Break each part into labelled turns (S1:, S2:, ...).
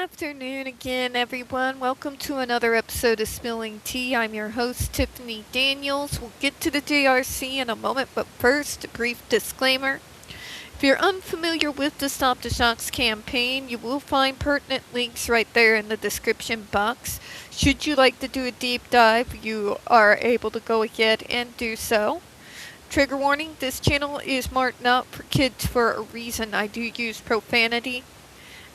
S1: afternoon again, everyone. Welcome to another episode of Spilling Tea. I'm your host, Tiffany Daniels. We'll get to the JRC in a moment, but first, a brief disclaimer. If you're unfamiliar with the Stop the Shocks campaign, you will find pertinent links right there in the description box. Should you like to do a deep dive, you are able to go ahead and do so. Trigger warning, this channel is marked not for kids for a reason. I do use profanity.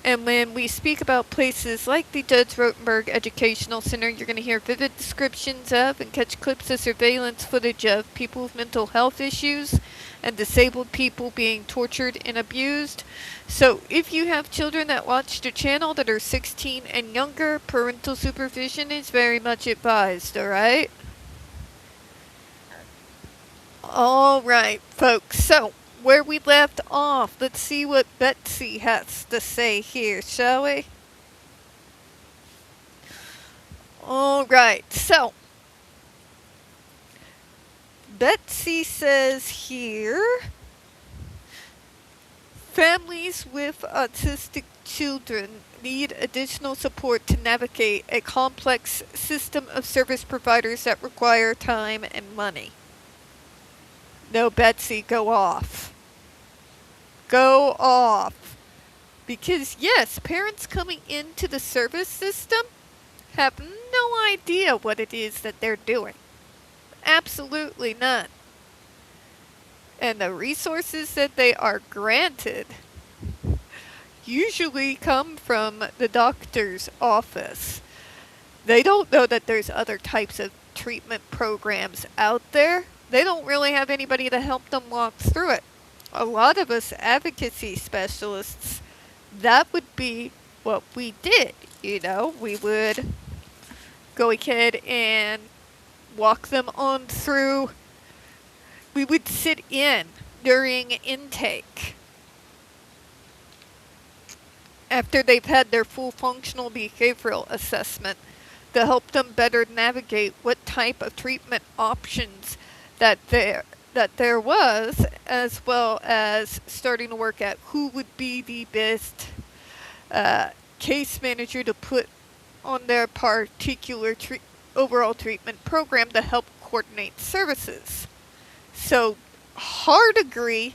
S1: And when we speak about places like the Judge Rotenberg Educational Center, you're going to hear vivid descriptions of and catch clips of surveillance footage of people with mental health issues and disabled people being tortured and abused. So if you have children that watch the channel that are 16 and younger, parental supervision is very much advised, alright? Alright, folks, so where we left off, let's see what Betsy has to say here, shall we? Alright, so Betsy says here, families with autistic children need additional support to navigate a complex system of service providers that require time and money. No, Betsy, go off. Go off. Because yes, parents coming into the service system have no idea what it is that they're doing. Absolutely none. And the resources that they are granted usually come from the doctor's office. They don't know that there's other types of treatment programs out there. They don't really have anybody to help them walk through it. A lot of us advocacy specialists, that would be what we did. You know, we would go ahead and walk them on through. We would sit in during intake after they've had their full functional behavioral assessment to help them better navigate what type of treatment options that there was, as well as starting to work at who would be the best case manager to put on their particular overall treatment program to help coordinate services. So, hard agree,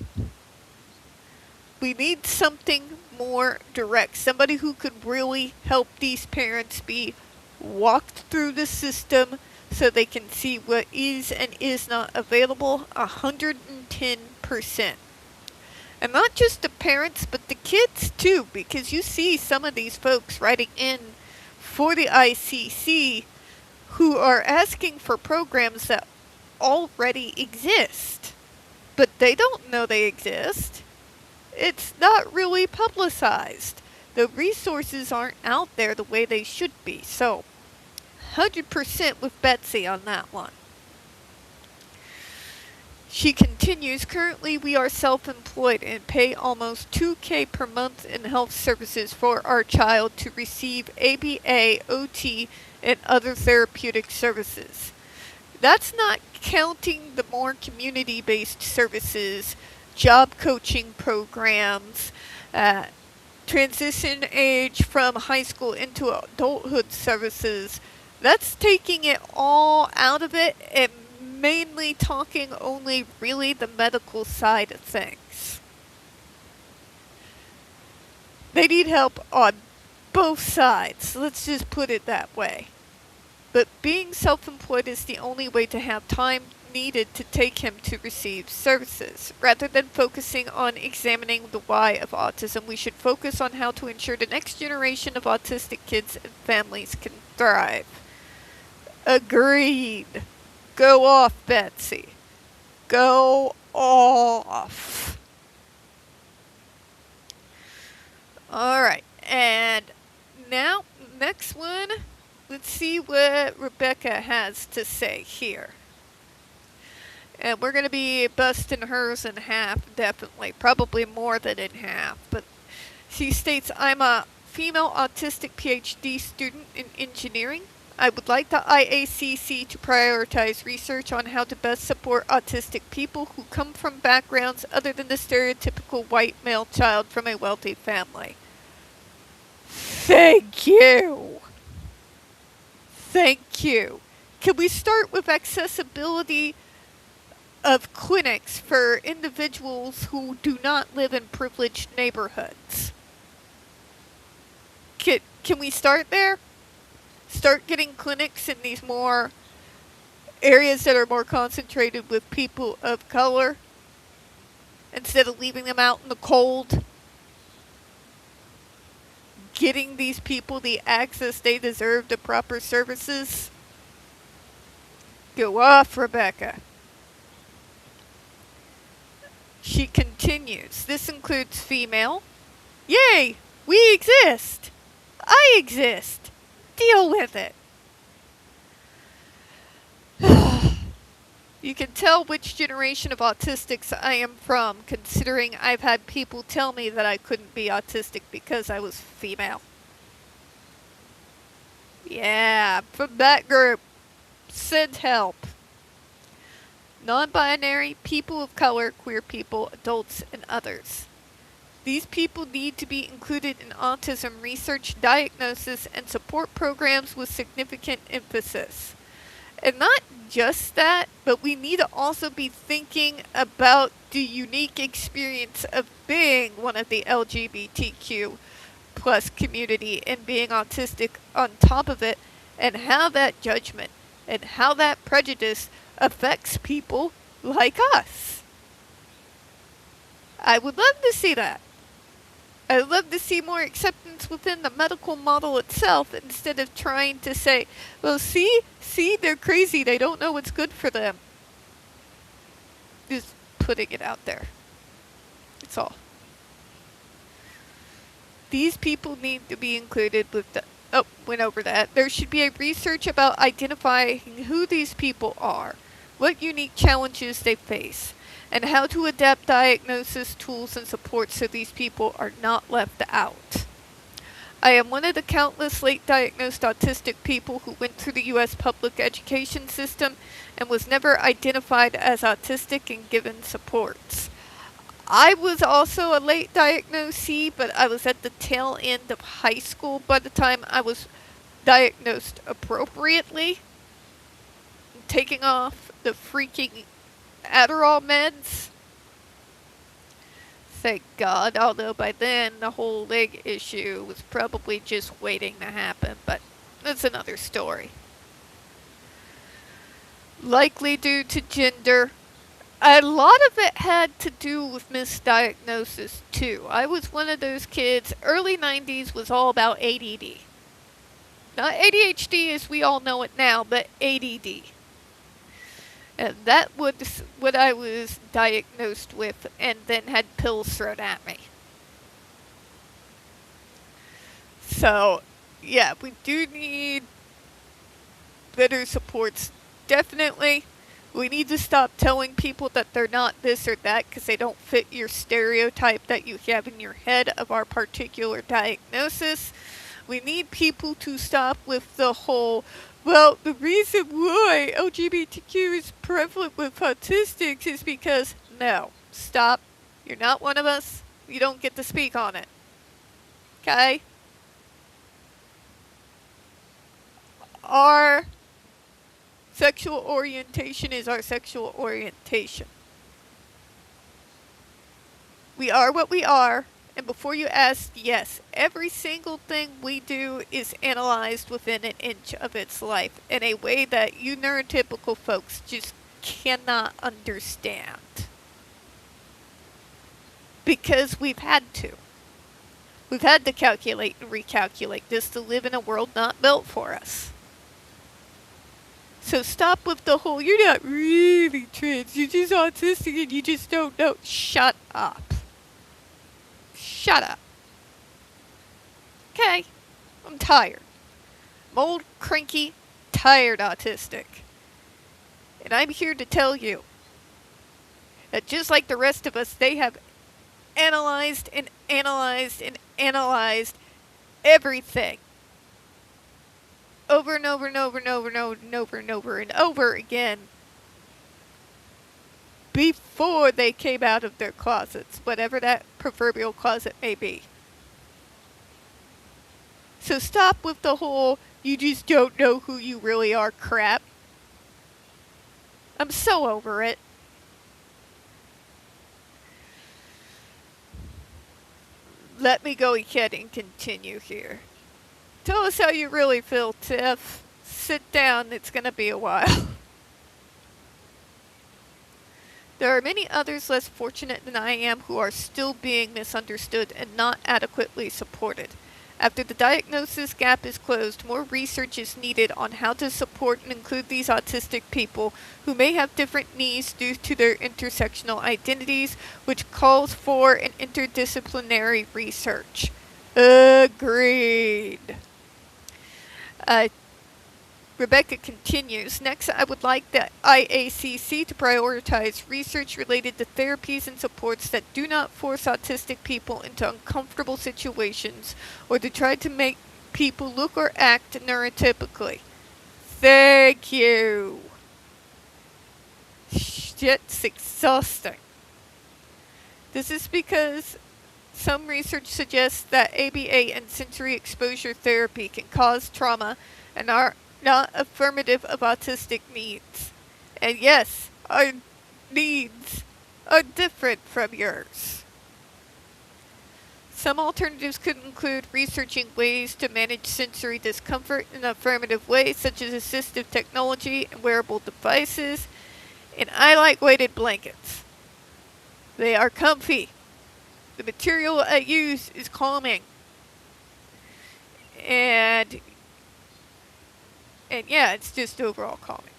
S1: we need something more direct, somebody who could really help these parents be walked through the system so they can see what is and is not available 110%. And not just the parents, but the kids too, because you see some of these folks writing in for the ICC who are asking for programs that already exist, but they don't know they exist. It's not really publicized. The resources aren't out there the way they should be, so 100% with Betsy on that one. She continues, currently we are self-employed and pay almost $2,000 per month in health services for our child to receive ABA, OT, and other therapeutic services. That's not counting the more community-based services, job coaching programs, transition age from high school into adulthood services. That's taking it all out of it and mainly talking only really the medical side of things. They need help on both sides, let's just put it that way. But being self-employed is the only way to have time needed to take him to receive services. Rather than focusing on examining the why of autism, we should focus on how to ensure the next generation of autistic kids and families can thrive. Agreed. Go off, Betsy. Go off. Alright, and now, next one, let's see what Rebecca has to say here. And we're going to be busting hers in half, definitely. Probably more than in half. But she states, I'm a female autistic PhD student in engineering. I would like the IACC to prioritize research on how to best support autistic people who come from backgrounds other than the stereotypical white male child from a wealthy family. Thank you. Thank you. Can we start with accessibility of clinics for individuals who do not live in privileged neighborhoods? Can we start there? Start getting clinics in these more areas that are more concentrated with people of color instead of leaving them out in the cold? Getting these people the access they deserve to proper services? Go off, Rebecca. She continues, this includes female. Yay! We exist! I exist! Deal with it! You can tell which generation of autistics I am from, considering I've had people tell me that I couldn't be autistic because I was female. Yeah, from that group. Send help. Non-binary, people of color, queer people, adults, and others. These people need to be included in autism research, diagnosis, and support programs with significant emphasis. And not just that, but we need to also be thinking about the unique experience of being one of the LGBTQ plus community and being autistic on top of it, and how that judgment and how that prejudice affects people like us. I would love to see that. I would love to see more acceptance within the medical model itself instead of trying to say, well, see, they're crazy. They don't know what's good for them. Just putting it out there. That's all. These people need to be included with the... Oh, went over that. There should be a research about identifying who these people are, what unique challenges they face, and how to adapt diagnosis tools and support so these people are not left out. I am one of the countless late diagnosed autistic people who went through the U.S. public education system and was never identified as autistic and given supports. I was also a late diagnosee, but I was at the tail end of high school by the time I was diagnosed appropriately, taking off the freaking Adderall meds. Thank God, although by then the whole leg issue was probably just waiting to happen, but that's another story. Likely due to gender. A lot of it had to do with misdiagnosis too. I was one of those kids, early 90s was all about ADD. Not ADHD as we all know it now, but ADD. And that was what I was diagnosed with and then had pills thrown at me. So, yeah, we do need better supports, definitely. We need to stop telling people that they're not this or that because they don't fit your stereotype that you have in your head of our particular diagnosis. We need people to stop with the whole, well, the reason why LGBTQ is prevalent with autistics is because, no, stop. You're not one of us. You don't get to speak on it. Okay? Our sexual orientation is our sexual orientation. We are what we are, and before you ask, yes, every single thing we do is analyzed within an inch of its life in a way that you neurotypical folks just cannot understand. Because we've had to. We've had to calculate and recalculate just to live in a world not built for us. So stop with the whole, you're not really trans, you're just autistic and you just don't know. Shut up. Shut up. Okay, I'm tired. I'm old, cranky, tired autistic. And I'm here to tell you that just like the rest of us, they have analyzed and analyzed and analyzed everything. Over and over and over and over and over and over and over and over again before they came out of their closets, whatever that proverbial closet may be. So stop with the whole, you just don't know who you really are crap. I'm so over it. Let me go ahead and continue here. Tell us how you really feel, Tiff. Sit down, it's gonna be a while. There are many others less fortunate than I am who are still being misunderstood and not adequately supported. After the diagnosis gap is closed, more research is needed on how to support and include these autistic people who may have different needs due to their intersectional identities, which calls for an interdisciplinary research. Agreed. Rebecca continues, next I would like the IACC to prioritize research related to therapies and supports that do not force autistic people into uncomfortable situations or to try to make people look or act neurotypically. Thank you. Shit's exhausting. This is because some research suggests that ABA and sensory exposure therapy can cause trauma and are not affirmative of autistic needs. And yes, our needs are different from yours. Some alternatives could include researching ways to manage sensory discomfort in affirmative ways, such as assistive technology and wearable devices. And I like weighted blankets. They are comfy. The material I use is calming. And yeah, it's just overall calming.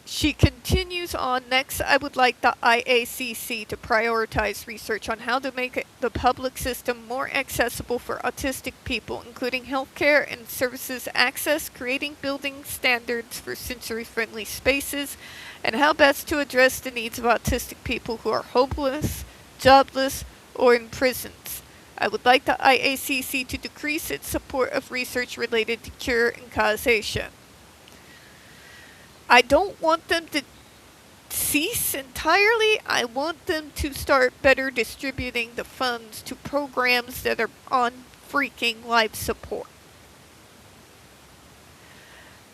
S1: She continues on, next I would like the IACC to prioritize research on how to make the public system more accessible for autistic people, including healthcare and services access, creating building standards for sensory-friendly spaces, and how best to address the needs of autistic people who are homeless, jobless, or in prisons. I would like the IACC to decrease its support of research related to cure and causation. I don't want them to cease entirely. I want them to start better distributing the funds to programs that are on freaking life support.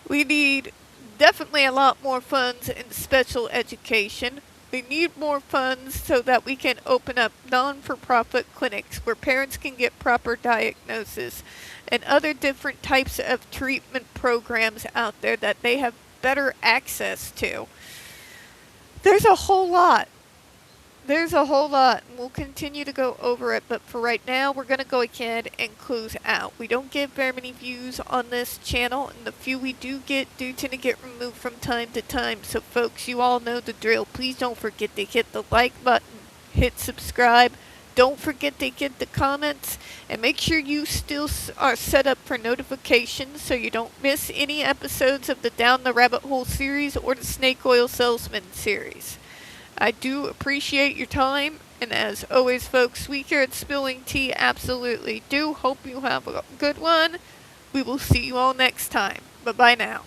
S1: We need definitely a lot more funds in special education. We need more funds so that we can open up non-for-profit clinics where parents can get proper diagnosis and other different types of treatment programs out there that they have better access to. There's a whole lot. And we'll continue to go over it, but for right now, we're going to go ahead and close out. We don't get very many views on this channel, and the few we do tend to get removed from time to time. So folks, you all know the drill. Please don't forget to hit the like button, hit subscribe. Don't forget to hit the comments, and make sure you still are set up for notifications so you don't miss any episodes of the Down the Rabbit Hole series or the Snake Oil Salesman series. I do appreciate your time, and as always, folks, we here at Spilling Tea absolutely do hope you have a good one. We will see you all next time. Bye-bye now.